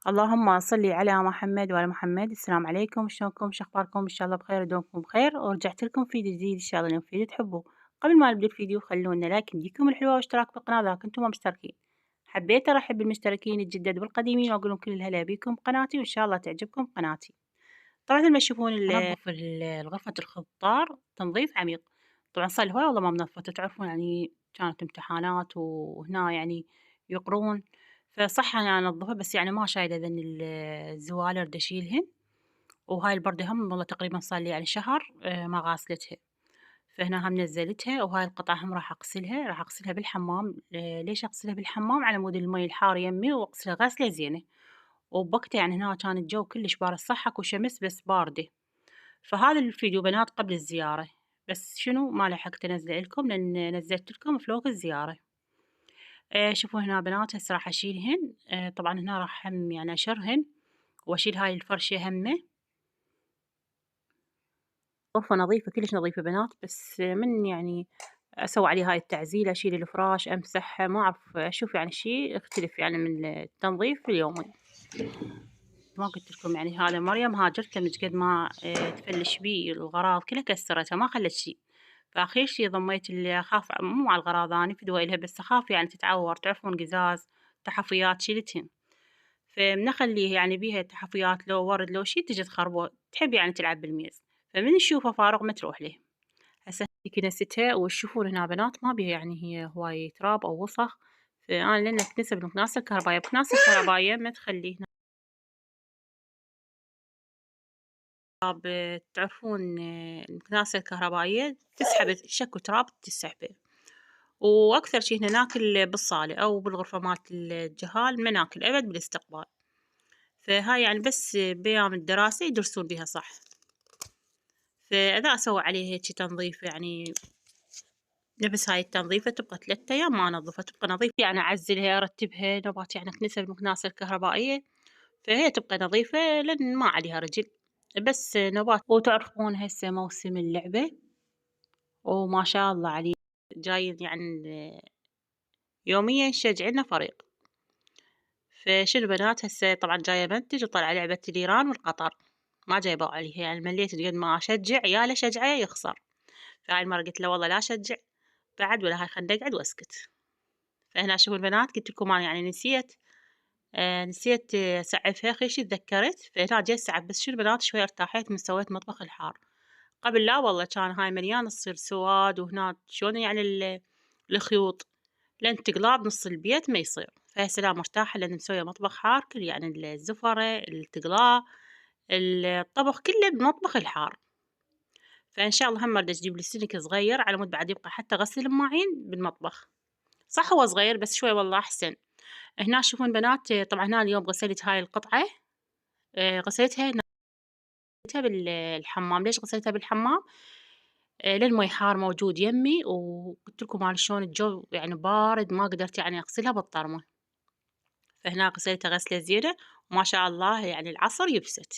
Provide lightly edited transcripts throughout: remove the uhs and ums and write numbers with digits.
اللهم صل على محمد وعلى محمد. السلام عليكم، شلونكم؟ شخباركم؟ ان شاء الله بخير ودومكم بخير، ورجعت لكم فيديو جديد ان شاء الله اليوم فيديو تحبوه. قبل ما نبدا الفيديو خلونا لايك يديكم الحلوه واشتراك بالقناه اذا كنتم ما مشتركين. حبيت ارحب بالمشتركين الجدد والقديمين واقول لهم كل الهلا بكم بقناتي، وان شاء الله تعجبكم قناتي. طبعا مثل ما تشوفون انظف غرفه الخضار تنظيف عميق. طبعا صار لي هواي والله ما منظفته، تعرفون يعني كانت امتحانات وهنا يعني يقرون، فصح أنا أنظّفها بس يعني ما شايلة ذن الزوالر دا أشيلهن. وهاي البردة هم والله تقريبًا صار لي يعني شهر ما غاسلتها، فهنا هم نزّلتها، وهاي القطعة هم راح أغسلها بالحمام. ليش أغسلها بالحمام؟ على مود المي الحار يمي وأغسلها غسلة زينة، وبوقتها يعني هنا كان الجو كلش بارد صح اكو شمس بس باردة. فهذا الفيديو بنات قبل الزيارة، بس شنو ما لحقت أنزله لكم لأن نزّلت لكم فلوق الزيارة. شوفوا هنا بنات هسه راح أشيلهن. طبعًا هنا راح هم يعني أشرهن وأشيل هاي الفرشة همّه. غرفة نظيفة كلش نظيفة بنات، بس من يعني أسوي عليها هاي التعزيلة، أشيل الفراش، أمسحها، ما أعرف أشوف يعني شي يختلف يعني من التنظيف اليومي. ما قلت لكم يعني هذا مريم هاجرته من قد ما تفلش بيه الغراض كلها كسرتها ما خلت شي. فآخر شي ضميت اللي أخاف مو مع الغراض أني فدوى إلها، بس أخاف يعني تتعور، تعرفون قزاز، تحفيات شيلتهن. فمن أخليه يعني بيها تحفيات لو ورد لو شي تجي تخربه، تحب يعني تلعب بالميز، فمن تشوفه فارغ ما تروح له. هسه هذي كنستها وتشوفون هنا بنات ما بيها يعني هي هواي تراب أو وسخ، فأنا لأن أكنسها بالمكناسة الكهربائية، بمكناسة الكهربائية ما تخليه تراب. تعرفون المكناسة الكهربائية تسحب شكو تراب تسحبه. وأكثر شي هنا ناكل بالصالة أو بالغرفة مالت الجهال، ما ناكل أبد بالاستقبال. فهاي يعني بس بأيام الدراسة يدرسون بيها صح. فإذا أسوي عليها هيجي تنظيف يعني نفس هاي التنظيفة تبقى 3 أيام ما أنظفها تبقى نظيفة، يعني أعزلها أرتبها نوبات يعني أكنسها بالمكناسة الكهربائية، فهي تبقى نظيفة لأن ما عليها رجل بس نوبات. وتعرفون هسه موسم اللعبة وما شاء الله عليه جايين يعني يوميا يشجعلنا فريق. فشنو بنات هسه طبعا جاية بنتج وطالعة لعبة الإيران والقطر، ما جايبة عليها يعني مليت قد ما أشجع يا أشجعه يخسر. فهاي المرة قلت له والله لا أشجع بعد ولا هاي خلينا نقعد واسكت. فهنا شوفوا البنات قلت لكم أنا يعني نسيت أسعفها آخر شي تذكرت، فهنا جيت أسعف بس شنو بنات شوي ارتاحيت من سويت مطبخ الحار. قبل لا والله كان هاي مليانة تصير سواد، وهنا شلون يعني الخيوط لين تقلع بنص البيت ما يصير. فهسه لا مرتاحة لأن مسوية مطبخ حار كل يعني الزفرة التقلاع الطبخ كله بالمطبخ الحار. فإن شاء الله هم أريد أجيب لي سلك صغير على مود بعد يبقى حتى غسل المواعين بالمطبخ. صح هو صغير بس شوي والله أحسن. هنا تشوفون بنات طبعًا هنا اليوم غسلت هاي القطعة. غسلتها بالحمام. ليش غسلتها بالحمام؟ لأن المي حار موجود يمي، وقلت لكم أنا شلون الجو يعني بارد ما قدرت يعني أغسلها بالطرمة. فهنا غسلتها غسلة زينة وما شاء الله يعني العصر يبست.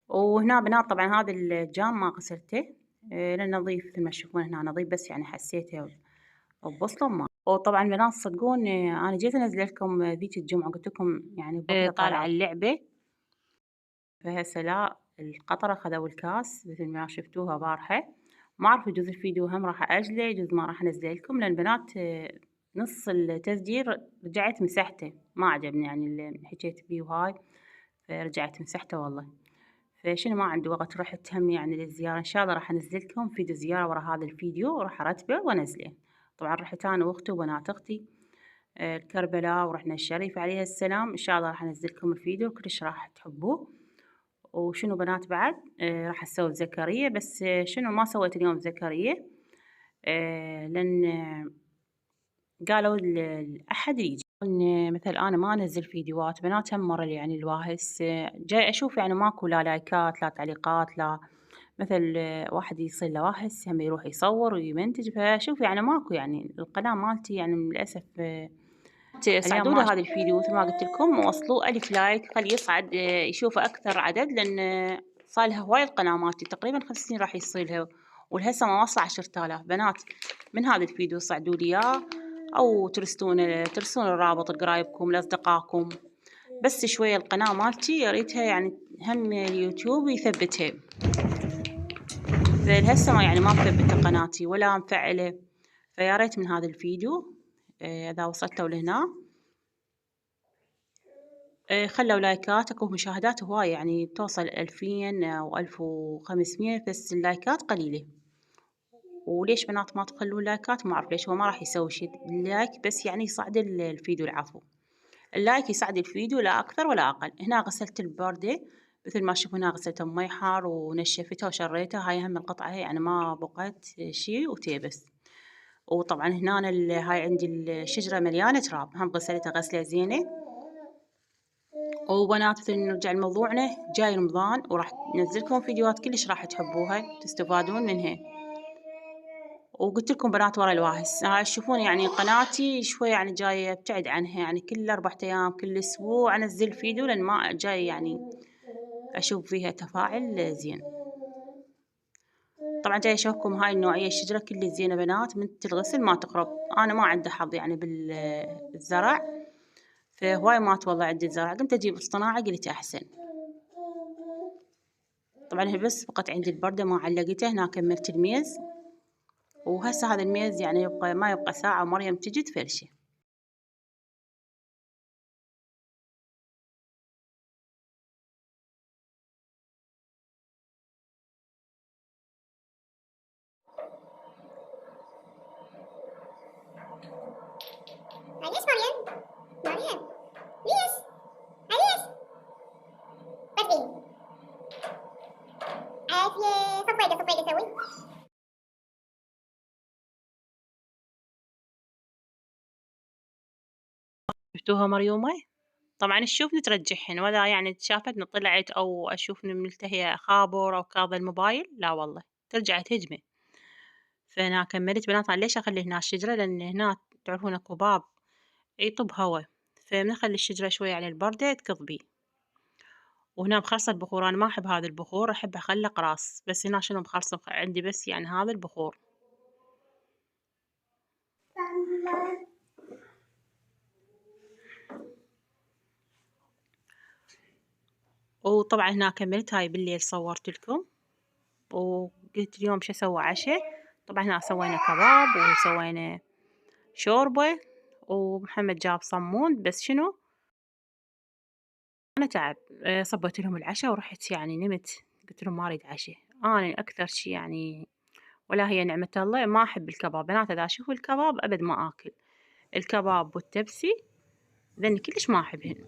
وهنا بنات طبعًا هذا الجام ما غسلته لأن نظيف مثل ما تشوفون هنا نظيف، بس يعني حسيته بوصلة ما. وطبعًا بنات صدقون أنا جيت أنزل لكم ذيك الجمعة قلت لكم يعني بوقتها طالعة اللعبة، فهسه لا القطرة خذوا الكاس مثل ما شفتوها بارحة. ما أعرف يجوز الفيديو هم راح أجله يجوز ما راح أنزله لكم، لأن بنات نص التسجيل رجعت مسحته ما عجبني يعني اللي حكيت بيه وهاي، فرجعت مسحته والله. فشنو ما عندي وقت رحت هم يعني للزيارة، إن شاء الله راح أنزل لكم فيديو زيارة ورا هذا الفيديو راح أرتبه وأنزله. طبعًا رحت أنا وأختي وبنات أختي لكربلاء ورحنا الشريف عليها السلام، إن شاء الله راح أنزل لكم الفيديو كلش راح تحبوه. وشنو بنات بعد راح أسوي زكريا، بس شنو ما سويت اليوم زكريا لأن قالوا الأحد يجي مثل أنا ما أنزل فيديوهات بنات هم مرة يعني الواهس جاي أشوف يعني ماكو لا لايكات لا تعليقات لا مثل واحد يصير له واحس هم يروح يصور ويمنتج، فشوف يعني ماكو يعني القناة مالتي يعني للأسف صعدوا له هذا الفيديو مثل ما قلت لكم، ووصلوه 1000 لايك، خليه يصعد يشوفه أكثر عدد، لأن صار لها هواي القناة مالتي تقريبا 5 سنين راح يصير لها، ولهسه ما واصلة 10,000 بنات. من هذا الفيديو صعدوا لي إياه، أو ترسلون الرابط لقرايبكم لأصدقائكم، بس شوية القناة مالتي يا ريتها يعني هم اليوتيوب يثبتها، فلهسه ما يعني ما مثبتة قناتي ولا مفعلة، فيا ريت من هذا الفيديو إذا وصلتوا لهنا خلوا لايكات، اكو مشاهدات هواية يعني توصل 2000 و1500، بس اللايكات قليلة. وليش بنات ما تخلون لايكات؟ ما أعرف ليش، هو ما راح يسوي شي، اللايك بس يعني يصعد الفيديو، العفو، اللايك يساعد الفيديو لا أكثر ولا أقل. هنا غسلت البردة مثل ما تشوفون، هنا غسلتها بمي حار ونشفتها وشريتها، هاي هم القطعة هي يعني ما بقيت شي وتيبس. وطبعا هنا هاي عندي الشجرة مليانة تراب، هم غسلتها غسلة زينة. وبنات مثل نرجع لموضوعنا، جاي رمضان وراح ننزلكم فيديوهات كلش راح تحبوها تستفادون منها. وقلت لكم بنات ورا الواهس، هاي تشوفون يعني قناتي شوي يعني جاية ابتعد عنها، يعني كل 4 أيام كل أسبوع أنزل فيديو، لأن ما جاي يعني أشوف فيها تفاعل زين. طبعا جاي أشوفكم هاي النوعية الشجرة كل زينة بنات، من تتغسل ما تقرب. أنا ما عندي حظ يعني بالزرع، فهواي ما والله عندي الزرع، قمت أجيب اصطناعي قلت أحسن. طبعا هي بس بقت عندي البردة ما علقتها، هنا كملت الميز، وهسه هذا الميز يعني يبقى ما يبقى ساعة ومريم تجي تفرشه. ليش مريم؟ مريم ليش؟ ليش؟ بدري عافية صفيقة سوي. شفتوها مريومة؟ طبعا الشوف نترجحهن، ولا يعني شافتني طلعت أو أشوفني ملتهية خابر أو كاظة الموبايل، لا والله ترجع تهجمه. فأنا كملت بنات، ليش أخلي هنا الشجرة؟ لأن هنا تعرفون أكو باب يطب هوا، فبنخلي الشجرة شوية على البردة تكظ. وهنا مخلصة البخور، أنا ما أحب هذا البخور، أحب أخلق راس، بس هنا شنو مخلصة عندي بس يعني هذا البخور. وطبعا هنا كملت، هاي بالليل صورت لكم، وقلت اليوم شو أسوي عشاء. طبعا هنا سوينا كباب وسوينا شوربة، ومحمد جاب صمون، بس شنو أنا تعب. صبيت لهم العشاء ورحت يعني نمت، قلت لهم ما أريد عشاء. أنا أكثر شي يعني، ولا هي نعمة الله، ما أحب الكباب بنات، إذا أشوف الكباب أبد ما آكل الكباب والتبسي، لأن كلش ما أحبهن.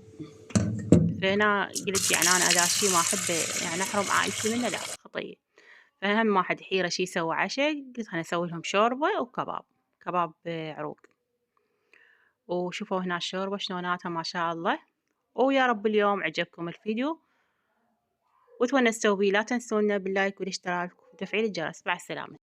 فهنا قلت يعني أنا إذا شي ما أحبه يعني أحرم عائلتي منه، لا خطية. فهم واحد حيرة شي يسوي عشاء، قلت خليني أسوي لهم شوربة وكباب، كباب عروق. وشوفوا هنا الشوربة شلوناتها ما شاء الله. ويا رب اليوم عجبكم الفيديو وتونستوا بيه، لا تنسونا باللايك والاشتراك وتفعيل الجرس. مع السلامة.